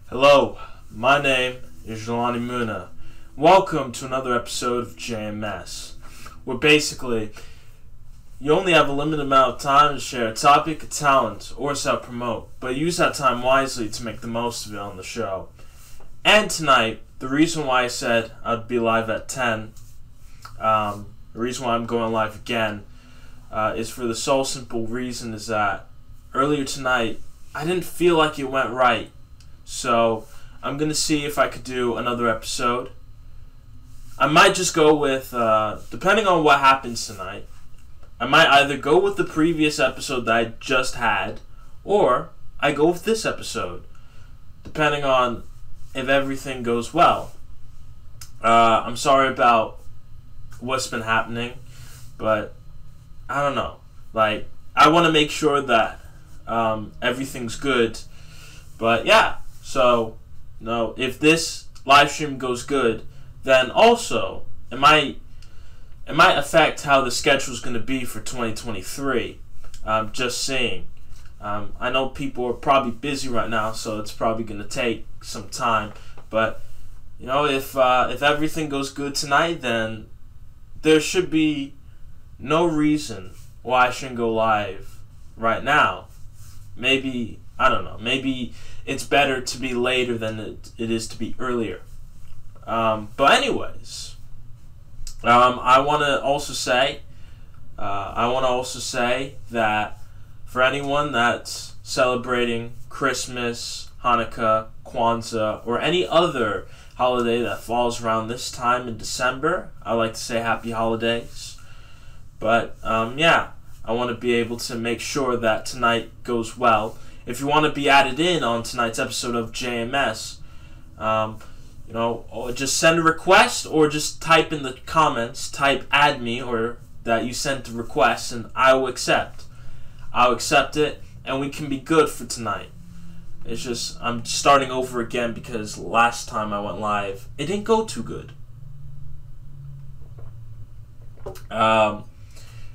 Hello, my name is Jelani Moonah. Welcome to another episode of JMS, where basically you only have a limited amount of time to share a topic, a talent, or self-promote, but use that time wisely to make the most of it on the show. And tonight, the reason why I said I'd be live at 10, the reason why I'm going live again, is for the sole simple reason is that earlier tonight, I didn't feel like it went right. So I'm going to see if I could do another episode. I might just go with, depending on what happens tonight, I might either go with the previous episode that I just had, or I go with this episode, depending on if everything goes well. I'm sorry about what's been happening, but I don't know. Like, I want to make sure that everything's good, but yeah. So, no, if this live stream goes good, then also it might affect how the schedule is going to be for 2023. Just saying. I know people are probably busy right now, so it's probably going to take some time. But you know, if everything goes good tonight, then there should be no reason why I shouldn't go live right now. Maybe, I don't know. Maybe it's better to be later than it is to be earlier. But anyways, I want to also say that for anyone that's celebrating Christmas, Hanukkah, Kwanzaa, or any other holiday that falls around this time in December, I like to say happy holidays. But yeah, I want to be able to make sure that tonight goes well. If you want to be added in on tonight's episode of JMS, you know, or just send a request, or just type in the comments, type add me, or that you sent the request, and I will accept. I'll accept it, and we can be good for tonight. It's just, I'm starting over again because last time I went live, it didn't go too good. It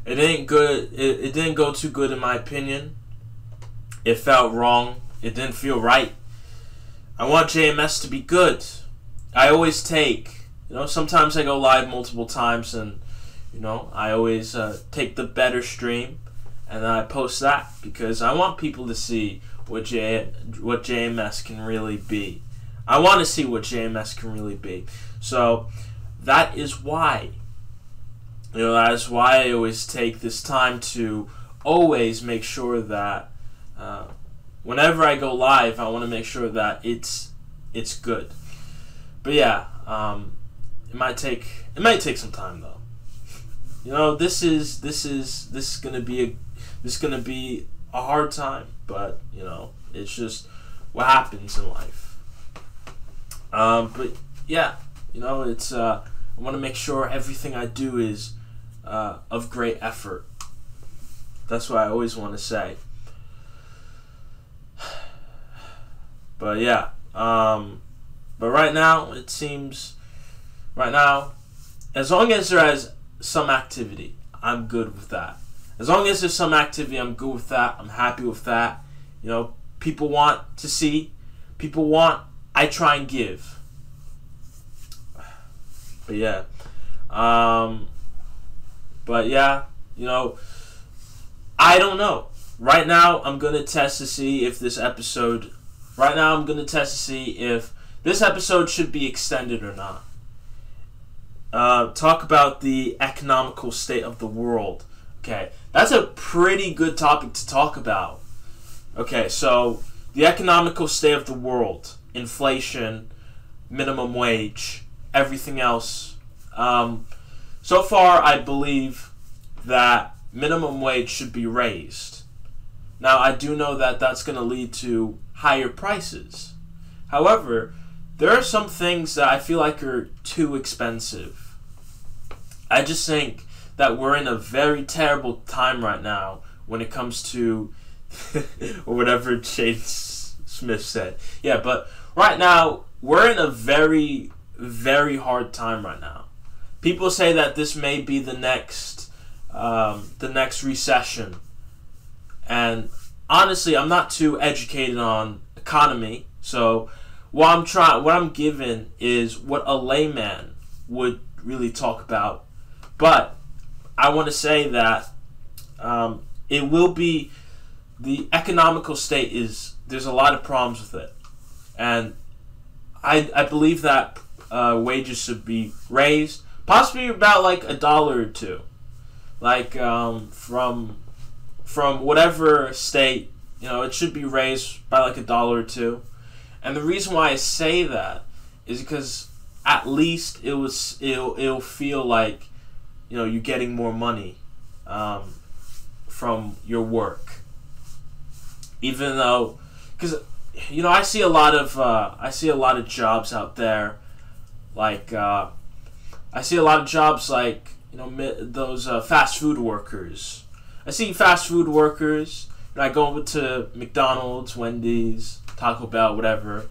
didn't go too good in my opinion. It felt wrong. It didn't feel right. I want JMS to be good. I always take, you know, sometimes I go live multiple times, and, you know, I always take the better stream, and then I post that because I want people to see what JMS can really be. I want to see what JMS can really be. So that is why, you know, that is why I always take this time to always make sure that whenever I go live, I want to make sure that it's good. But yeah, it might take some time though. You know, this is gonna be a hard time, but you know, it's just what happens in life. But yeah, you know, it's I want to make sure everything I do is of great effort. That's what I always want to say. But yeah, but right now it seems, as long as there is some activity, I'm good with that. As long as there's some activity, I'm good with that. I'm happy with that. You know, people want to see, I try and give. But yeah, you know, I don't know. Right now, I'm gonna test to see if this episode. Right now, I'm gonna test to see if this episode should be extended or not. Talk about the economical state of the world. Okay, that's a pretty good topic to talk about. Okay, so the economical state of the world, inflation, minimum wage, everything else. So far, I believe that minimum wage should be raised. Now, I do know that that's going to lead to higher prices. However, there are some things that I feel like are too expensive. I just think that we're in a very terrible time right now when it comes to or whatever Jade Smith said. Yeah, but right now we're in a very, very hard time right now. People say that this may be the next recession, and honestly, I'm not too educated on economy, so what I'm given is what a layman would really talk about. But I want to say that it will be the economical state is there's a lot of problems with it, and I believe that wages should be raised, possibly about like $1 or $2, like from whatever state, it should be raised by like $1 or $2. And the reason why I say that is because at least it'll feel like you're getting more money from your work, even though, because I see a lot of jobs out there, like I see a lot of jobs like those fast food workers. I see fast food workers, and I go over to McDonald's, Wendy's, Taco Bell, whatever,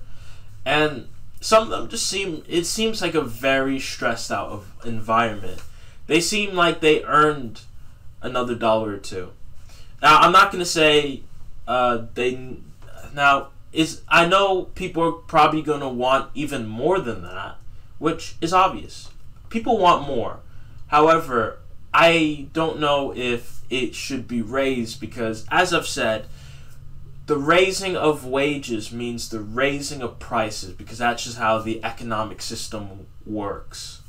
and some of them it seems like a very stressed out environment. They seem like they earned another $1 or $2. Now, I'm not gonna say I know people are probably gonna want even more than that, which is obvious. People want more. However, I don't know if it should be raised because, as I've said, the raising of wages means the raising of prices, because that's just how the economic system works.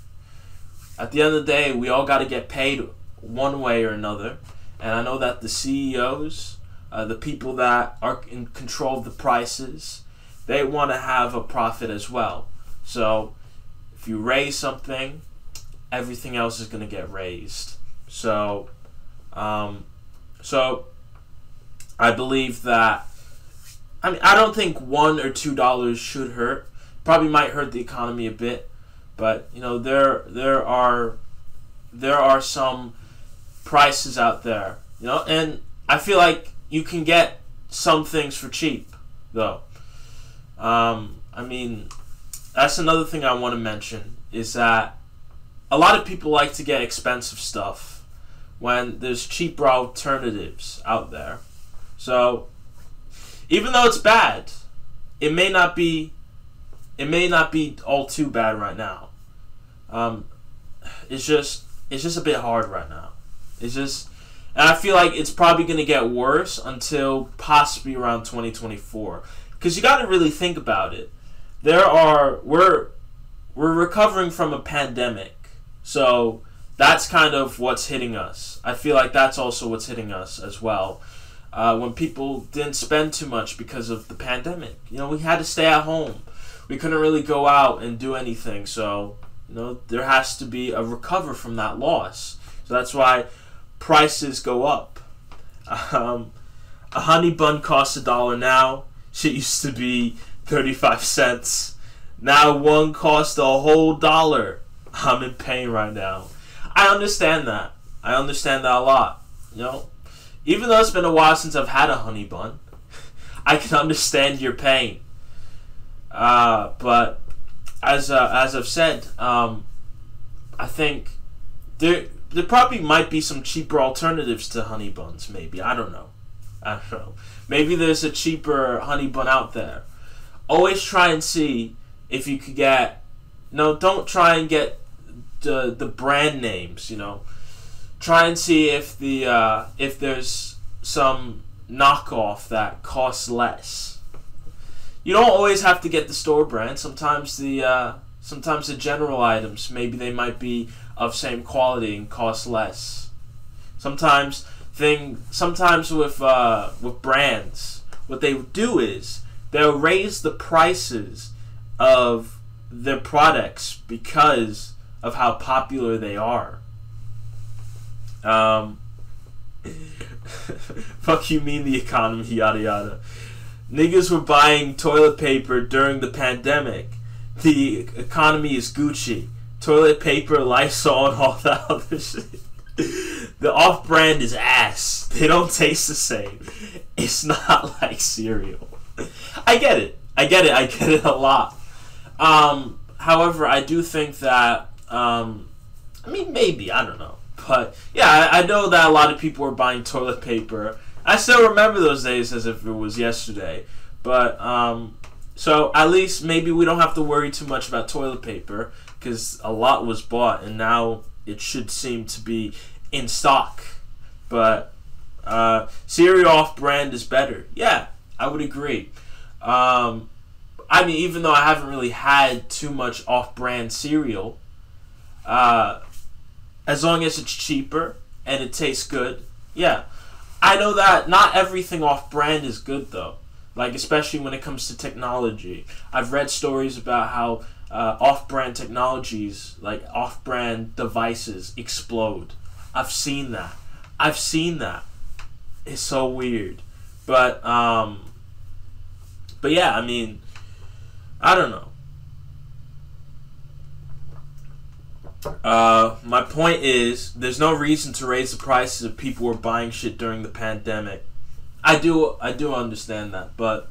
At the end of the day, we all got to get paid one way or another, and I know that the CEOs, the people that are in control of the prices, they want to have a profit as well. So if you raise something, everything else is going to get raised. So I believe that, I don't think $1 or $2 should hurt. Probably might hurt the economy a bit, but there are some prices out there, and I feel like you can get some things for cheap, though. That's another thing I want to mention, is that a lot of people like to get expensive stuff when there's cheaper alternatives out there. So even though it's bad, it may not be all too bad right now. It's just a bit hard right now. And I feel like it's probably going to get worse until possibly around 2024. Because you got to really think about it. We're recovering from a pandemic. So that's kind of what's hitting us. I feel like that's also what's hitting us as well. When people didn't spend too much because of the pandemic. We had to stay at home. We couldn't really go out and do anything. So, there has to be a recover from that loss. So that's why prices go up. A honey bun costs $1 now. Shit used to be 35 cents. Now one costs a whole $1. I'm in pain right now. I understand that. I understand that a lot. Even though it's been a while since I've had a honey bun, I can understand your pain. But as I've said, I think there probably might be some cheaper alternatives to honey buns. Maybe, I don't know. Maybe there's a cheaper honey bun out there. Always try and see if you could get. No, don't try and get the brand names. Try and see if there's some knockoff that costs less. You don't always have to get the store brand. Sometimes the general items, maybe they might be of same quality and cost less. Sometimes with brands, what they do is they'll raise the prices of their products because of how popular they are. Fuck you mean the economy, yada yada. Niggas were buying toilet paper during the pandemic. The economy is Gucci. Toilet paper, Lysol, and all that other shit. The off-brand is ass. They don't taste the same. It's not like cereal. I get it a lot. However, I do think that, maybe, I don't know. But, yeah, I know that a lot of people were buying toilet paper. I still remember those days as if it was yesterday. But, so at least maybe we don't have to worry too much about toilet paper, because a lot was bought, and now it should seem to be in stock. But, cereal off-brand is better. Yeah, I would agree. Even though I haven't really had too much off-brand cereal, as long as it's cheaper and it tastes good, yeah. I know that not everything off-brand is good, though. Like, especially when it comes to technology. I've read stories about how off-brand technologies, like off-brand devices, explode. I've seen that. It's so weird. But yeah, I don't know. My point is, there's no reason to raise the prices if people were buying shit during the pandemic. I do understand that, but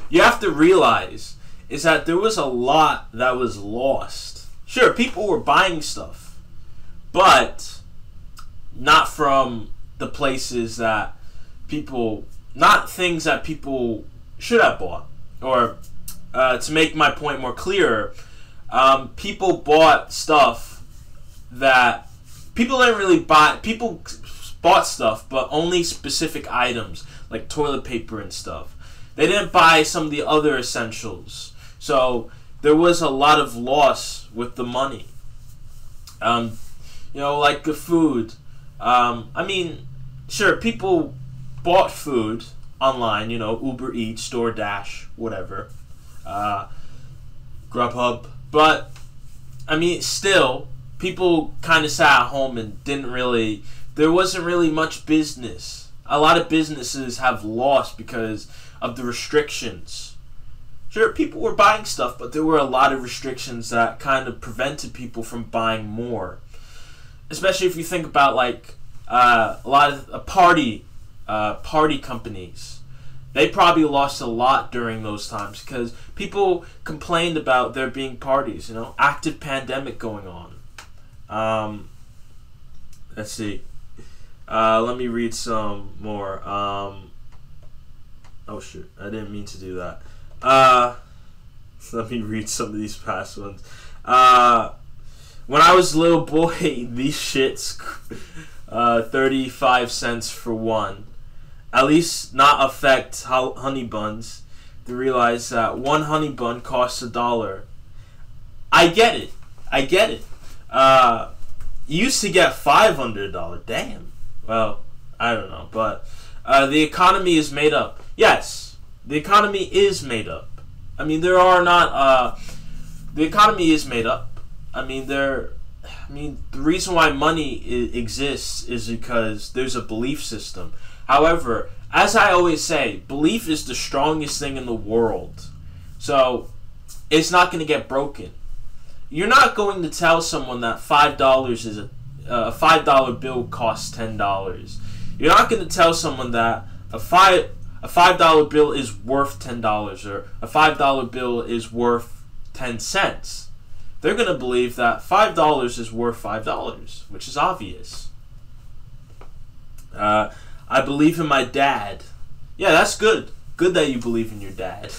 you have to realize is that there was a lot that was lost. Sure, people were buying stuff, but not from the places that people, not things that people should have bought. Or to make my point more clearer, people bought stuff that people didn't really buy. People bought stuff, but only specific items like toilet paper and stuff. They didn't buy some of the other essentials. So there was a lot of loss with the money. Like the food. Sure, people bought food online, Uber Eats, DoorDash, whatever. Grubhub. But, still, people kind of sat at home and there wasn't really much business. A lot of businesses have lost because of the restrictions. Sure, people were buying stuff, but there were a lot of restrictions that kind of prevented people from buying more. Especially if you think about, a lot of party companies. They probably lost a lot during those times because people complained about there being parties, active pandemic going on. Let's see. Let me read some more. Oh shit, I didn't mean to do that. Let me read some of these past ones. When I was a little boy, these shits, 35 cents for one. At least not affect honey buns. To realize that one honey bun costs $1. I get it. You used to get 5 under $1. Damn. Well, I don't know, but the economy is made up. Yes, the economy is made up. The economy is made up. The reason why money exists is because there's a belief system. However, as I always say, belief is the strongest thing in the world. So, it's not going to get broken. You're not going to tell someone that $5 is a $5 bill costs $10. You're not going to tell someone that a $5 bill is worth $10 or a $5 bill is worth 10 cents. They're going to believe that $5 is worth $5, which is obvious. I believe in my dad. Yeah, that's good. Good that you believe in your dad.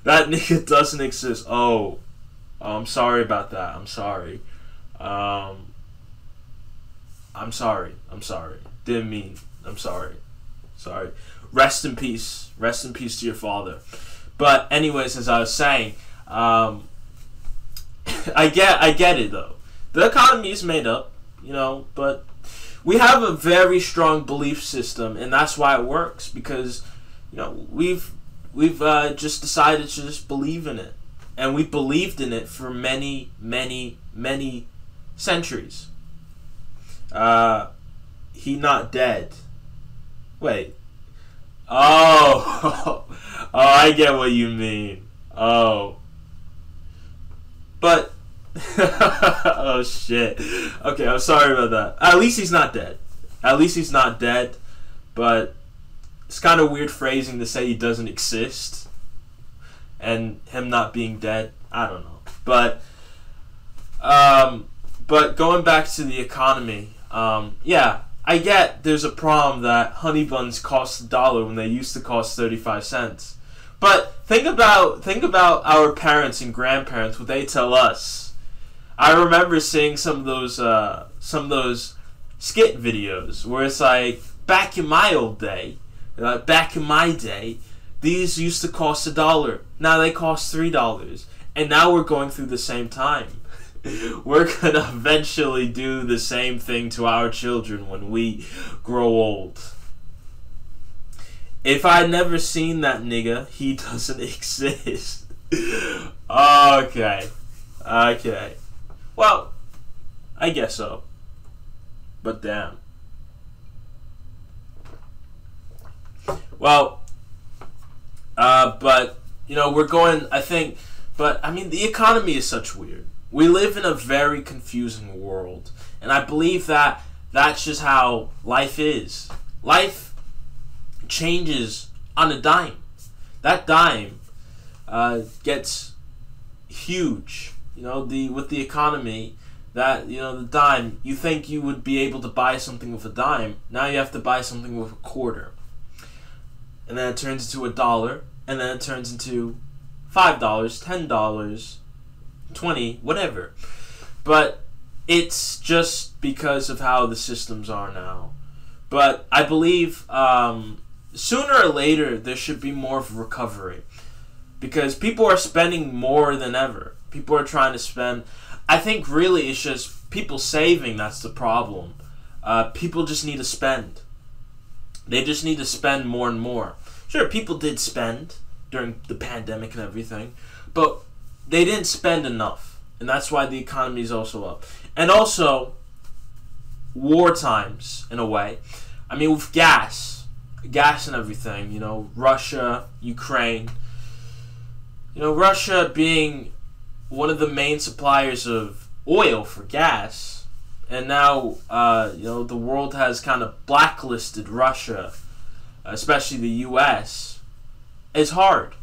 That nigga doesn't exist. Oh, I'm sorry about that. I'm sorry. I'm sorry. Didn't mean. I'm sorry. Rest in peace. Rest in peace to your father. But anyways, as I was saying, I get it though. The economy is made up, but we have a very strong belief system, and that's why it works because, we've just decided to just believe in it, and we believed in it for many, many, many centuries. He not dead. Wait. Oh. Oh, I get what you mean. Oh. But oh shit. Okay, I'm sorry about that. At least he's not dead. At least he's not dead. But it's kind of weird phrasing to say he doesn't exist and him not being dead. I don't know. But going back to the economy, yeah, I get there's a problem that honey buns cost $1 when they used to cost 35 cents. But think about our parents and grandparents, what they tell us. I remember seeing some of those skit videos where it's like, back in my old day, back in my day, these used to cost $1. Now they cost $3, and now we're going through the same time. We're gonna eventually do the same thing to our children when we grow old. If I had never seen that nigga, he doesn't exist. Okay. Well, I guess so. But damn. Well, but, we're going, I think, but, I mean, the economy is such weird. We live in a very confusing world. And I believe that that's just how life is. Life changes on a dime. That dime gets huge. With the economy, that the dime, you think you would be able to buy something with a dime. Now you have to buy something with a quarter. And then it turns into $1, and then it turns into $5, $10, $20, whatever. But it's just because of how the systems are now. But I believe sooner or later there should be more of a recovery, because people are spending more than ever. People are trying to spend. I think really it's just people saving that's the problem. People just need to spend. They just need to spend more and more. Sure, people did spend during the pandemic and everything, but they didn't spend enough, and that's why the economy is also up. And also, war times, in a way. I mean, with gas and everything, Russia, Ukraine. Russia being one of the main suppliers of oil for gas, and now, the world has kind of blacklisted Russia, especially the U.S. It's hard.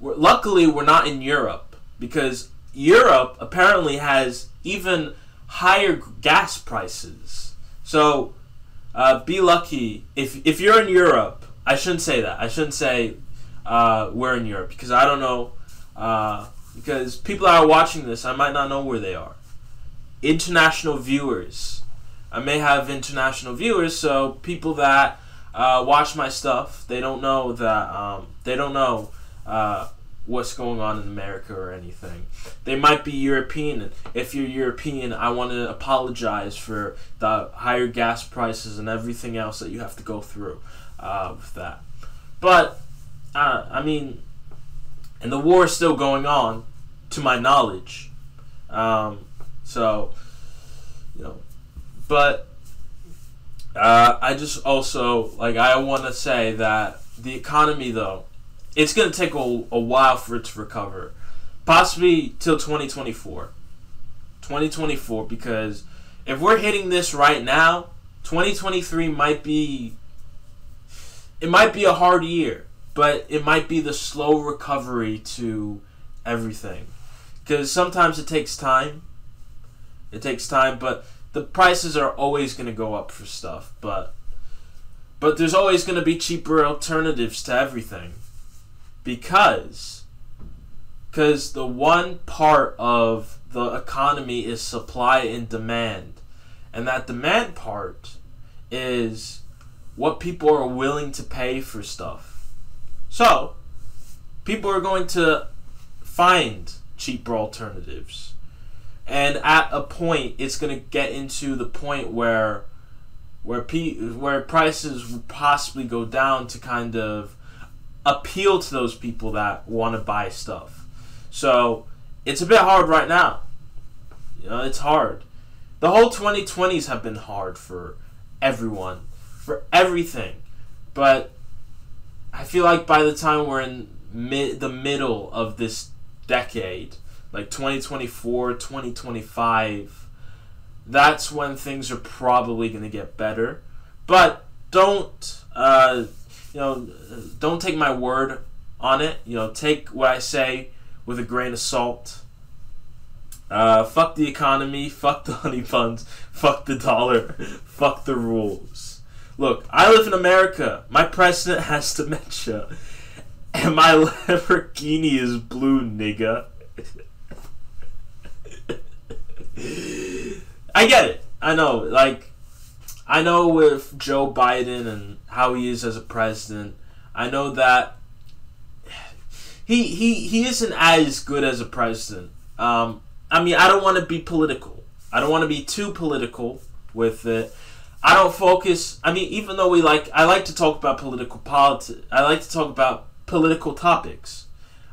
Luckily, we're not in Europe, because Europe apparently has even higher gas prices. So, be lucky. If you're in Europe, I shouldn't say that. I shouldn't say we're in Europe, because I don't know. Because people that are watching this, I might not know where they are. International viewers. I may have international viewers, so people that watch my stuff, they don't know that what's going on in America or anything. They might be European, and if you're European, I want to apologize for the higher gas prices and everything else that you have to go through with that. But I mean, and the war is still going on, to my knowledge. But I just also, I want to say that the economy, though, it's going to take a while for it to recover. Possibly till 2024. 2024, because if we're hitting this right now, 2023 might be a hard year, but it might be the slow recovery to everything. Because sometimes it takes time. But the prices are always going to go up for stuff. But there's always going to be cheaper alternatives to everything. Because the one part of the economy is supply and demand. And that demand part is what people are willing to pay for stuff. So, people are going to find cheaper alternatives. And at a point, it's going to get into the point where prices will possibly go down to kind of appeal to those people that want to buy stuff. So it's a bit hard right now. It's hard. The whole 2020s have been hard for everyone. for everything. But I feel like by the time we're in the middle of this decade, like 2024, 2025, that's when things are probably going to get better. But don't don't take my word on it. Take what I say with a grain of salt. Fuck the economy, fuck the honey buns, fuck the dollar, fuck the rules. Look, I live in America. My president has dementia. And my Lamborghini is blue, nigga. I get it. I know. I know with Joe Biden and how he is as a president, I know that he isn't as good as a president. I don't want to be political. I don't want to be too political with it. I don't focus. Even though I like to talk about I like to talk about political topics.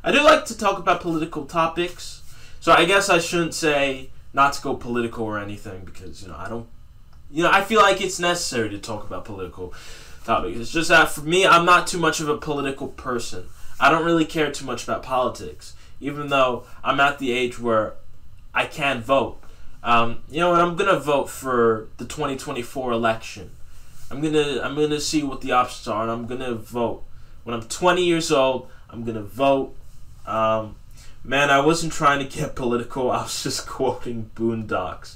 I do like to talk about political topics. So I guess I shouldn't say not to go political or anything, because I feel like it's necessary to talk about political topics. It's just that for me, I'm not too much of a political person. I don't really care too much about politics, even though I'm at the age where I can vote. And I'm gonna vote for the 2024 election. I'm gonna see what the options are, and I'm gonna vote. When I'm 20 years old, I'm gonna vote. Man, I wasn't trying to get political. I was just quoting Boondocks.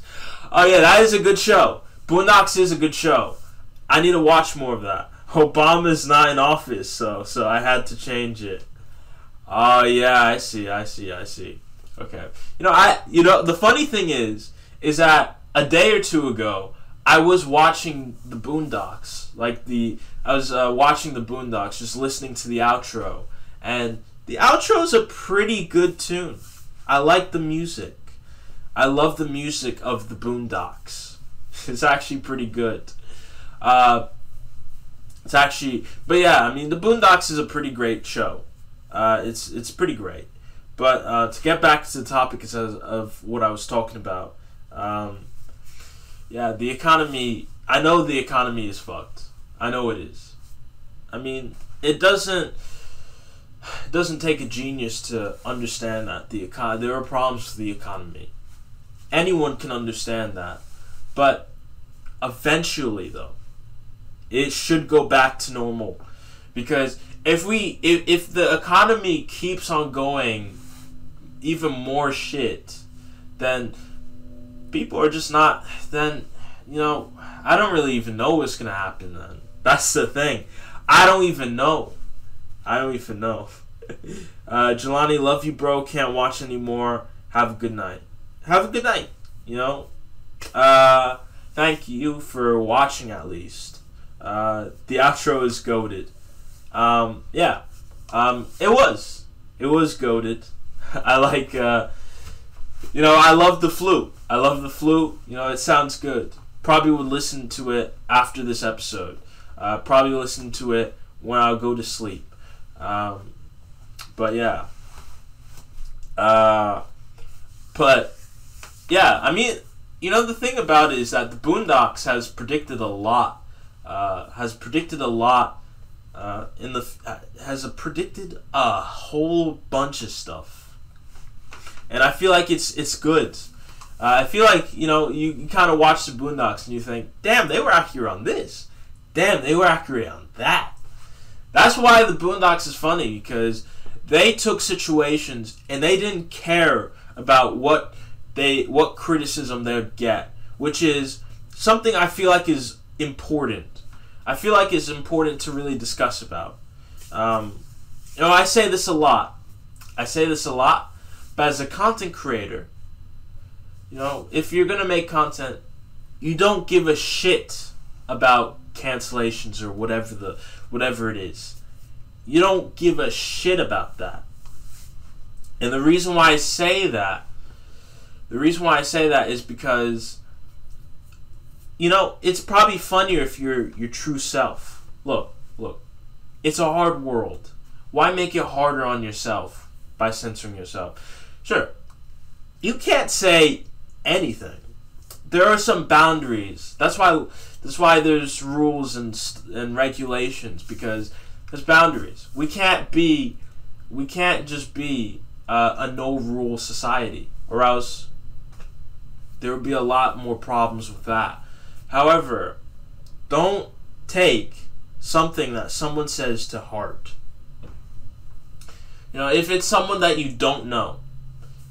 Oh yeah, that is a good show. Boondocks is a good show. I need to watch more of that. Obama's not in office, so I had to change it. Oh yeah, I see. Okay. The funny thing is that a day or two ago, I was watching the Boondocks. I was watching the Boondocks, just listening to the outro, and the outro is a pretty good tune. I like the music. I love the music of the Boondocks. It's actually pretty good. But yeah, the Boondocks is a pretty great show. It's pretty great. But to get back to the topic of what I was talking about, yeah, the economy. I know the economy is fucked. I know it is. It doesn't take a genius to understand that there are problems with the economy. Anyone can understand that. But eventually, though, it should go back to normal. Because if the economy keeps on going even more shit, then people are just not, then, I don't really even know what's going to happen then. That's the thing. I don't even know. Jelani, love you, bro. Can't watch anymore. Have a good night. Thank you for watching, at least. The outro is goated. Yeah. It was goated. I like, I love the flute. It sounds good. Probably would listen to it after this episode. Probably listen to it when I go to sleep. But yeah. But yeah, the thing about it is that the Boondocks has predicted a lot. Has predicted a whole bunch of stuff, and I feel like it's good. I feel like you kind of watch the Boondocks and you think, damn, they were accurate on this. Damn, they were accurate on that. That's why the Boondocks is funny, because they took situations and they didn't care about what criticism they would get, which is something I feel like is important. I feel like it's important to really discuss about. I say this a lot, but as a content creator, if you're gonna make content, you don't give a shit about cancellations or whatever it is. You don't give a shit about that. And the reason why I say that is because it's probably funnier if you're your true self. Look, it's a hard world. Why make it harder on yourself by censoring yourself? Sure, you can't say anything, there are some boundaries. That's why there's rules and regulations, because there's boundaries. We can't just be a no rule society, or else there would be a lot more problems with that. However, don't take something that someone says to heart. If it's someone that you don't know,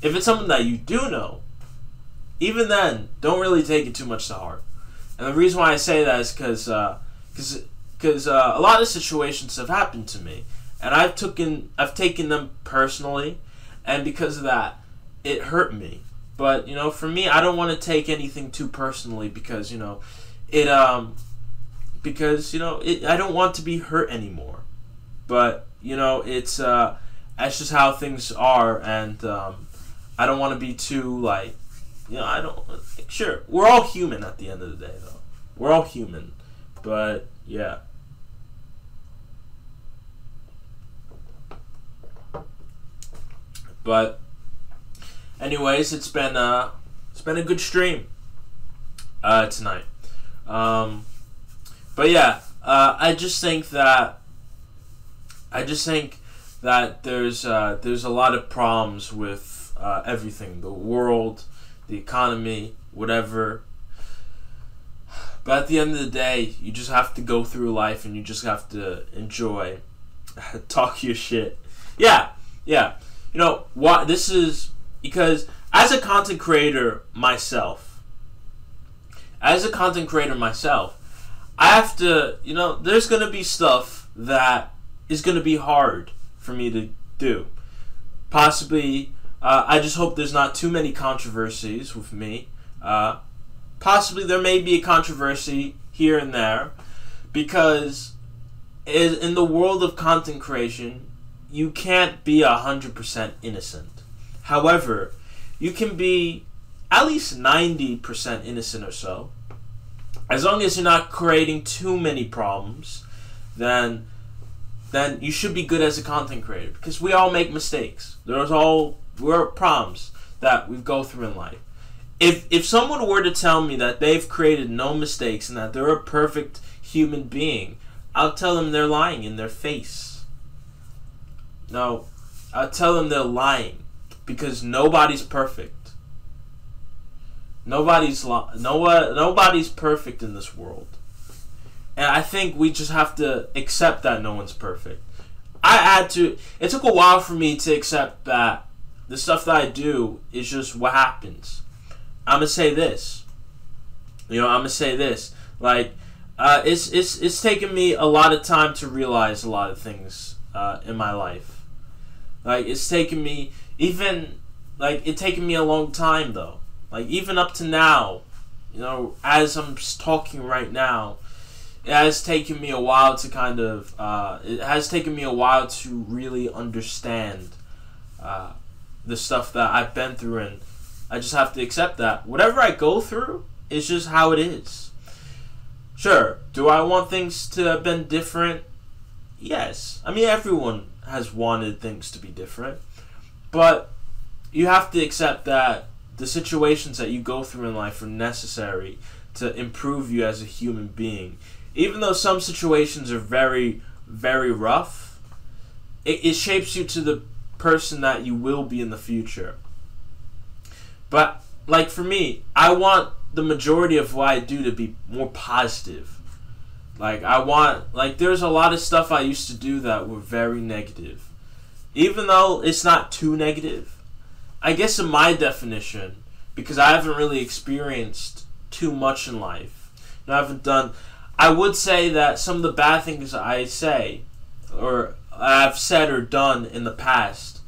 if it's someone that you do know, even then, don't really take it too much to heart. And the reason why I say that is because a lot of situations have happened to me, and I've taken them personally, and because of that, it hurt me. But for me, I don't want to take anything too personally, because I don't want to be hurt anymore. But that's just how things are, and I don't want to be too sure, we're all human at the end of the day, though. We're all human, but yeah. But anyways, it's been a good stream tonight. But yeah, I just think that there's a lot of problems with everything, the world, the economy, whatever. But at the end of the day, you just have to go through life, and you just have to enjoy. Talk your shit. Yeah. What this is, because as a content creator myself, I have to, there's going to be stuff that is going to be hard for me to do. Possibly, I just hope there's not too many controversies with me. Possibly there may be a controversy here and there, because in the world of content creation, you can't be 100% innocent. However, you can be at least 90% innocent or so. As long as you're not creating too many problems, then you should be good as a content creator, because we all make mistakes. We're problems that we go through in life. If someone were to tell me that they've created no mistakes and that they're a perfect human being, I'll tell them they're lying in their face. No, I'll tell them they're lying, because nobody's perfect. Nobody's perfect in this world. And I think we just have to accept that no one's perfect. It took a while for me to accept that the stuff that I do is just what happens. I'm gonna say this. Like, it's taken me a lot of time to realize a lot of things in my life. Like, it's taken me a long time, though. Like, even up to now, as I'm talking right now, it has taken me a while to really understand the stuff that I've been through, and I just have to accept that whatever I go through is just how it is. Sure, do I want things to have been different? Yes. I mean, everyone has wanted things to be different, but you have to accept that the situations that you go through in life are necessary to improve you as a human being. Even though some situations are very, very rough, it shapes you to the person that you will be in the future. But, like, for me, I want the majority of what I do to be more positive. There's a lot of stuff I used to do that were very negative. Even though it's not too negative, I guess in my definition, because I haven't really experienced too much in life, I would say that some of the bad things I say, or I've said or done in the past,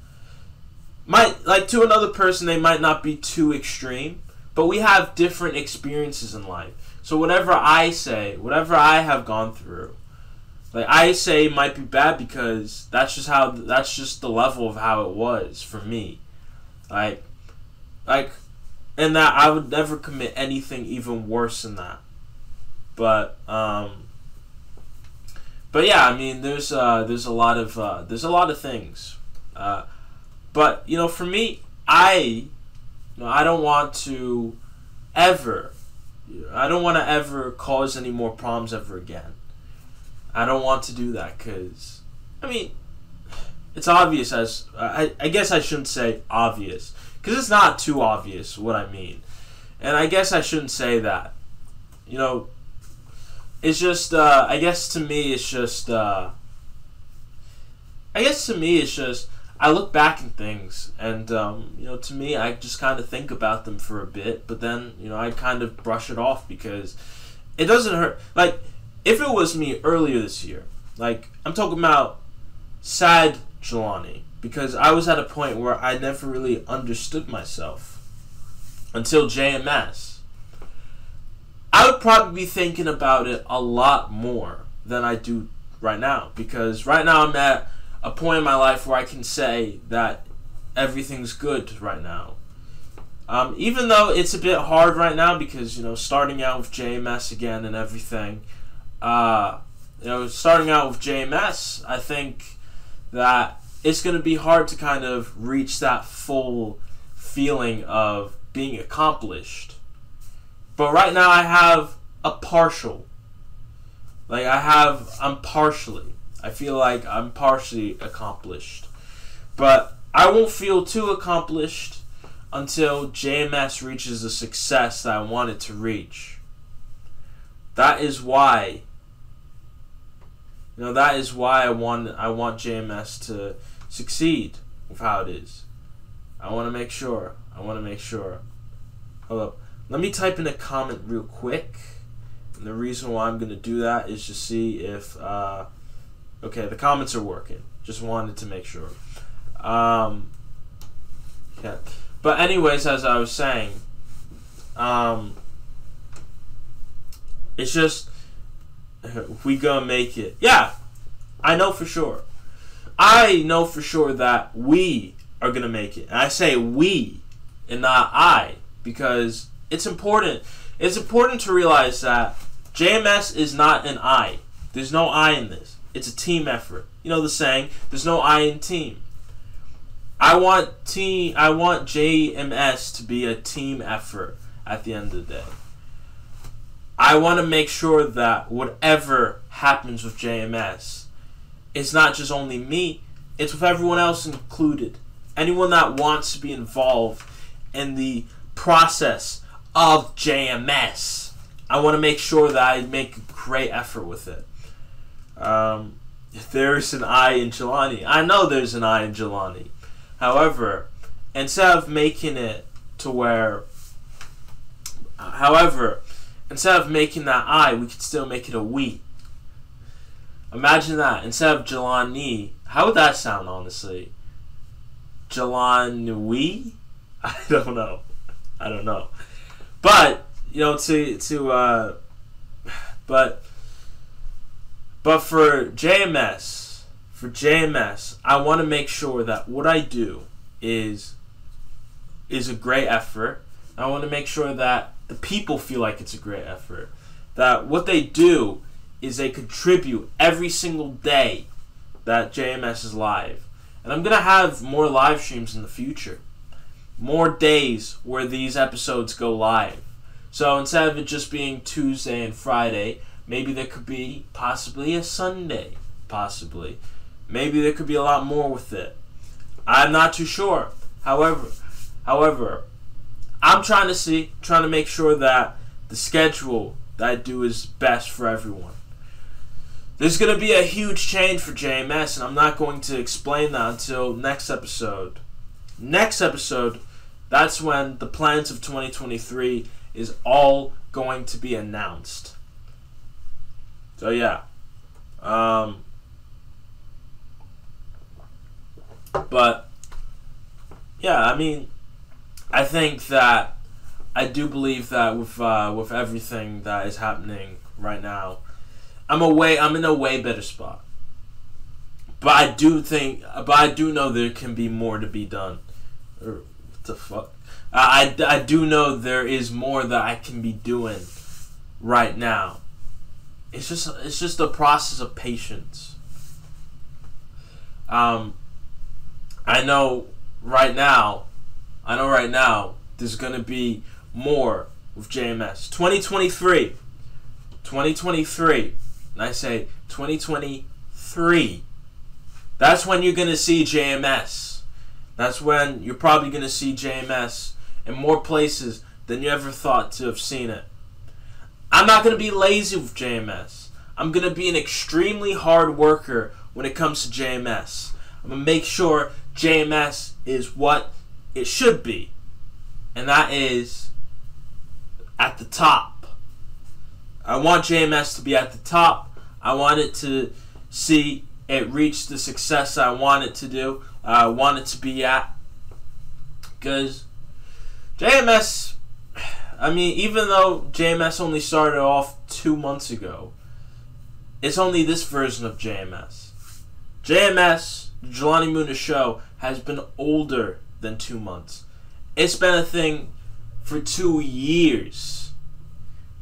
to another person, they might not be too extreme, but we have different experiences in life. So whatever I say, whatever I have gone through, I say might be bad, because that's just the level of how it was for me. And that I would never commit anything even worse than that. But yeah, I mean, there's a lot of things. But for me, I don't want to ever I don't want to ever cause any more problems ever again. I don't want to do that because, I mean, it's obvious as, I guess I shouldn't say obvious, because it's not too obvious what I mean. And I guess I shouldn't say that. You know, it's just, I guess to me it's just, I look back in things, and, you know, to me, I just kind of think about them for a bit, but then, you know, I kind of brush it off because it doesn't hurt. Like, if it was me earlier this year, like, I'm talking about sad Jelani, because I was at a point where I never really understood myself until JMS. I would probably be thinking about it a lot more than I do right now, because right now I'm at a point in my life where I can say that everything's good right now. Even though it's a bit hard right now because, you know, starting out with JMS again and everything, you know, starting out with JMS, I think that it's going to be hard to kind of reach that full feeling of being accomplished. But right now I have a partial. Like, I'm partially. I feel like I'm partially accomplished. But I won't feel too accomplished until JMS reaches the success that I want it to reach. That is why, you know, that is why I want JMS to succeed with how it is. I want to make sure. Hold up. Let me type in a comment real quick. And the reason why I'm going to do that is to see if, okay, the comments are working. Just wanted to make sure. Yeah. But anyways, as I was saying, it's just, we gonna make it. Yeah, I know for sure. I know for sure that we are gonna make it. And I say we and not I, because it's important. It's important to realize that JMS is not an I. There's no I in this. It's a team effort. You know the saying, there's no I in team. I want JMS to be a team effort at the end of the day. I want to make sure that whatever happens with JMS, it's not just only me, it's with everyone else included. Anyone that wants to be involved in the process of JMS. I want to make sure that I make a great effort with it. There's an I in Jelani. I know there's an I in Jelani. However, instead of making it to where, instead of making that I, we could still make it a we. Imagine that. Instead of Jelani, how would that sound, honestly? Jelani? I don't know. But, you know, but for JMS, I want to make sure that what I do is a great effort. I want to make sure that the people feel like it's a great effort. That what they do is they contribute every single day that JMS is live. And I'm going to have more live streams in the future. More days where these episodes go live. So instead of it just being Tuesday and Friday, maybe there could be possibly a Sunday. Possibly. Maybe there could be a lot more with it. I'm not too sure. However, I'm trying to make sure that the schedule that I do is best for everyone. There's going to be a huge change for JMS, and I'm not going to explain that until next episode. Next episode, that's when the plans of 2023 is all going to be announced. So yeah. But yeah, I mean, I think that I do believe that with everything that is happening right now, I'm in a way better spot. But I do know there can be more to be done. What the fuck? I do know there is more that I can be doing right now. It's just a process of patience. I know right now there's gonna be more with JMS. 2023. 2023. And I say 2023. That's when you're going to see JMS. That's when you're probably going to see JMS in more places than you ever thought to have seen it. I'm not going to be lazy with JMS. I'm going to be an extremely hard worker when it comes to JMS. I'm going to make sure JMS is what it should be. And that is at the top. I want JMS to be at the top. I want it to see it reach the success I want it to do. I want it to be at. Because JMS, I mean, even though JMS only started off 2 months ago, it's only this version of JMS. JMS, the Jelani Moonah show, has been older than 2 months. It's been a thing for 2 years.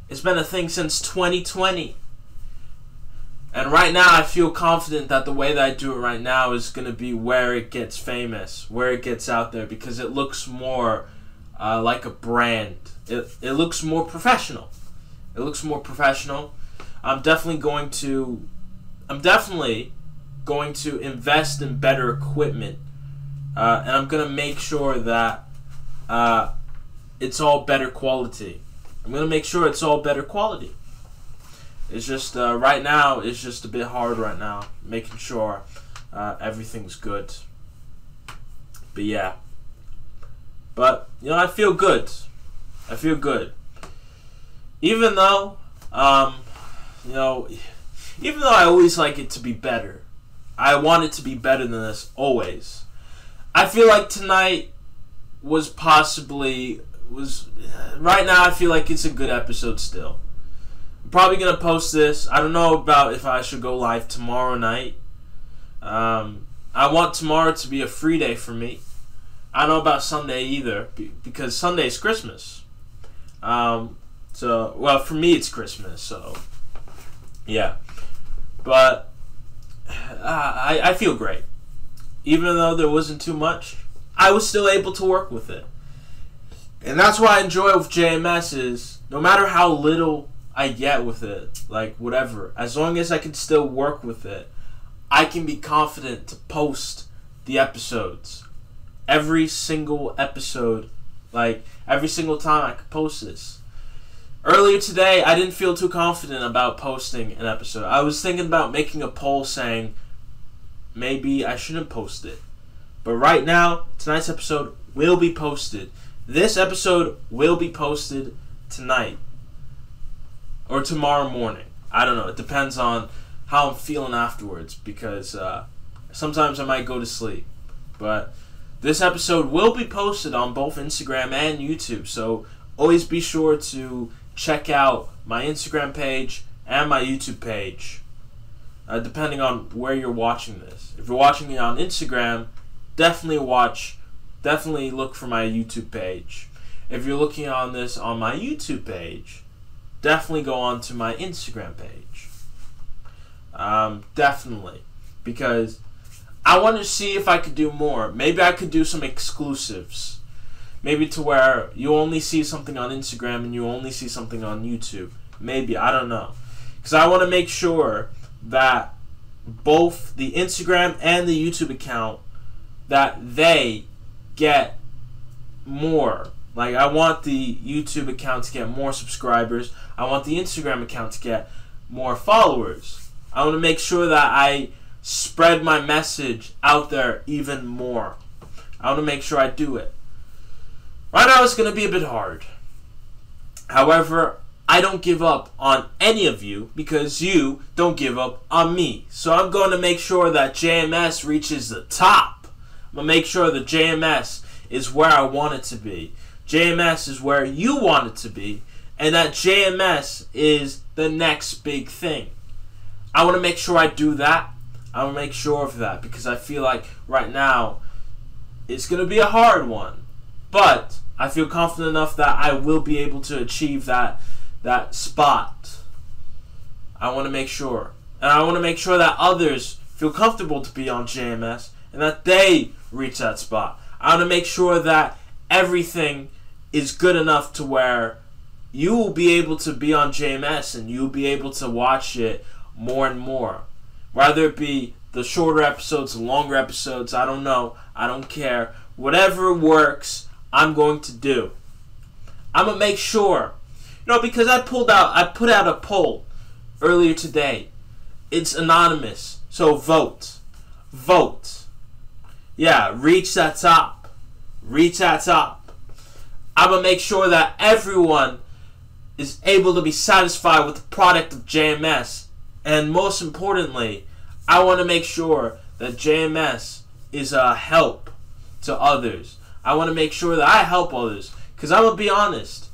It's been a thing since 2020. And right now I feel confident that the way that I do it right now is going to be where it gets famous, where it gets out there, because it looks more like a brand. It looks more professional. It looks more professional. I'm definitely going to invest in better equipment, and I'm going to make sure that it's all better quality. I'm going to make sure it's all better quality. It's just, right now, it's just a bit hard right now, making sure everything's good. But yeah. But, you know, I feel good. I feel good. Even though, you know, even though I always like it to be better, I want it to be better than this, always. I feel like tonight right now I feel like it's a good episode still. I'm probably going to post this. I don't know about if I should go live tomorrow night. I want tomorrow to be a free day for me. I don't know about Sunday either, because Sunday is Christmas. So, well, for me it's Christmas, so, yeah. But, I feel great. Even though there wasn't too much, I was still able to work with it. And that's what I enjoy with JMS is, no matter how little I get with it, like whatever, as long as I can still work with it, I can be confident to post the episodes. Every single episode, like every single time I could post this. Earlier today, I didn't feel too confident about posting an episode. I was thinking about making a poll saying maybe I shouldn't post it. But right now, tonight's episode will be posted. This episode will be posted tonight. Or tomorrow morning. I don't know. It depends on how I'm feeling afterwards. Because sometimes I might go to sleep. But this episode will be posted on both Instagram and YouTube. So always be sure to check out my Instagram page and my YouTube page. Depending on where you're watching this. If you're watching it on Instagram, definitely look for my YouTube page. If you're looking on this on my YouTube page, definitely go on to my Instagram page. Definitely. Because I want to see if I could do more. Maybe I could do some exclusives. Maybe to where you only see something on Instagram and you only see something on YouTube. Maybe. I don't know. Because I want to make sure that both the Instagram and the YouTube account, that they get more. Like, I want the YouTube account to get more subscribers. I want the Instagram account to get more followers. I want to make sure that I spread my message out there even more. I want to make sure I do it. Right now it's going to be a bit hard. However, I don't give up on any of you because you don't give up on me. So I'm going to make sure that JMS reaches the top. I'm going to make sure that JMS is where I want it to be. JMS is where you want it to be. And that JMS is the next big thing. I want to make sure I do that. I want to make sure of that because I feel like right now it's going to be a hard one. But I feel confident enough that I will be able to achieve that spot. I want to make sure. And I want to make sure that others feel comfortable to be on JMS and that they reach that spot. I want to make sure that everything is good enough to where you will be able to be on JMS and you'll be able to watch it more and more. Whether it be the shorter episodes, the longer episodes, I don't know. I don't care. Whatever works, I'm going to do. I'm going to make sure. Because I put out a poll earlier today. It's anonymous. So vote. Vote. Yeah, reach that top. Reach that top. I'm going to make sure that everyone is able to be satisfied with the product of JMS. And most importantly, I want to make sure that JMS is a help to others. I want to make sure that I help others. Because I'm going to be honest.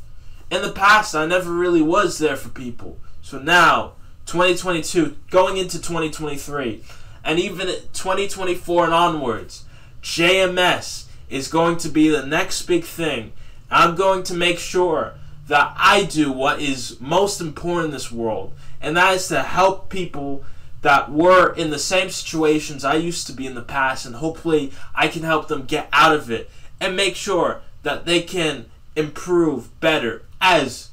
In the past, I never really was there for people. So now, 2022, going into 2023, and even 2024 and onwards, JMS is going to be the next big thing. I'm going to make sure that I do what is most important in this world, and that is to help people that were in the same situations I used to be in the past, and hopefully I can help them get out of it and make sure that they can improve better as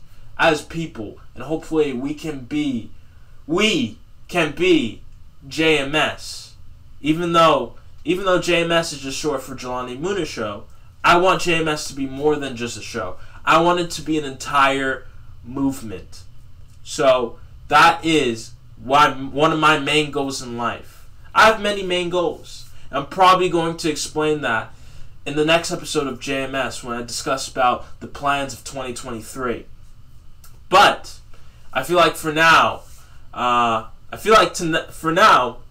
people, and hopefully we can be JMS. Even though JMS is just short for Jelani Moonah Show, I want JMS to be more than just a show. I want it to be an entire movement. So that is one of my main goals in life. I have many main goals. I'm probably going to explain that in the next episode of JMS when I discuss about the plans of 2023. But I feel like for now,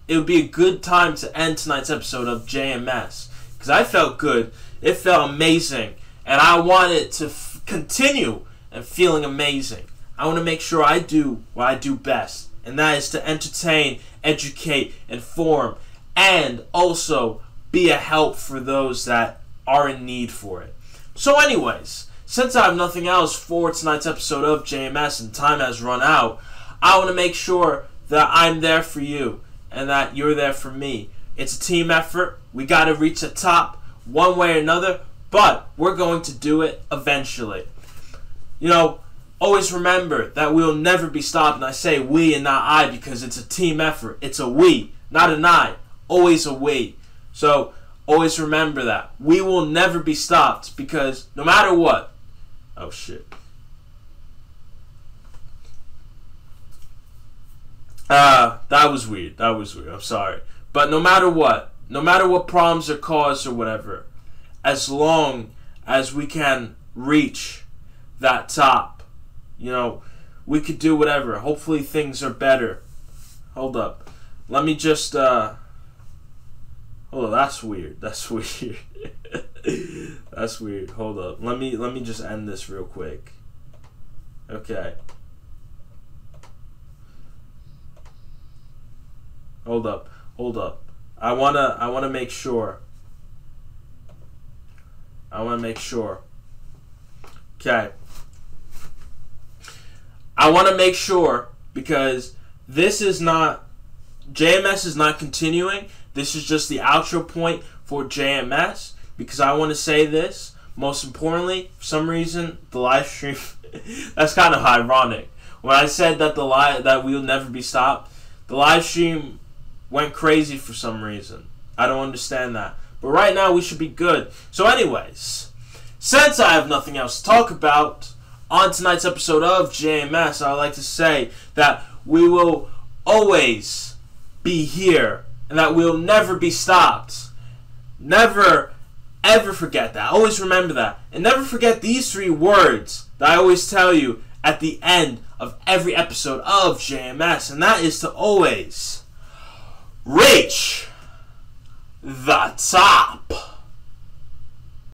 it would be a good time to end tonight's episode of JMS because I felt good. It felt amazing, and I want it to continue and feeling amazing. I want to make sure I do what I do best, and that is to entertain, educate, inform, and also be a help for those that are in need for it. So anyways, since I have nothing else for tonight's episode of JMS and time has run out, I want to make sure that I'm there for you and that you're there for me. It's a team effort. We got to reach the top one way or another, but we're going to do it eventually. Always remember that we'll never be stopped, and I say we and not I because it's a team effort. It's a we, not an I. Always a we. So always remember that. We will never be stopped because no matter what. Oh shit. That was weird. I'm sorry. But no matter what problems are caused or whatever, as long as we can reach that top, we could do whatever. Hopefully things are better. Hold up. Let me just, hold on, that's weird. That's weird. That's weird. Hold up. Let me just end this real quick. Okay. Hold up. I wanna make sure. Okay. I wanna make sure because JMS is not continuing. This is just the outro point for JMS because I want to say this. Most importantly, for some reason, the live stream. That's kind of ironic. When I said that that we'll never be stopped, the live stream went crazy for some reason. I don't understand that. But right now we should be good. So anyways, since I have nothing else to talk about on tonight's episode of JMS, I would like to say that we will always be here and that we'll never be stopped. Never ever forget that. Always remember that. And never forget these 3 words that I always tell you at the end of every episode of JMS, and that is to always reach the top.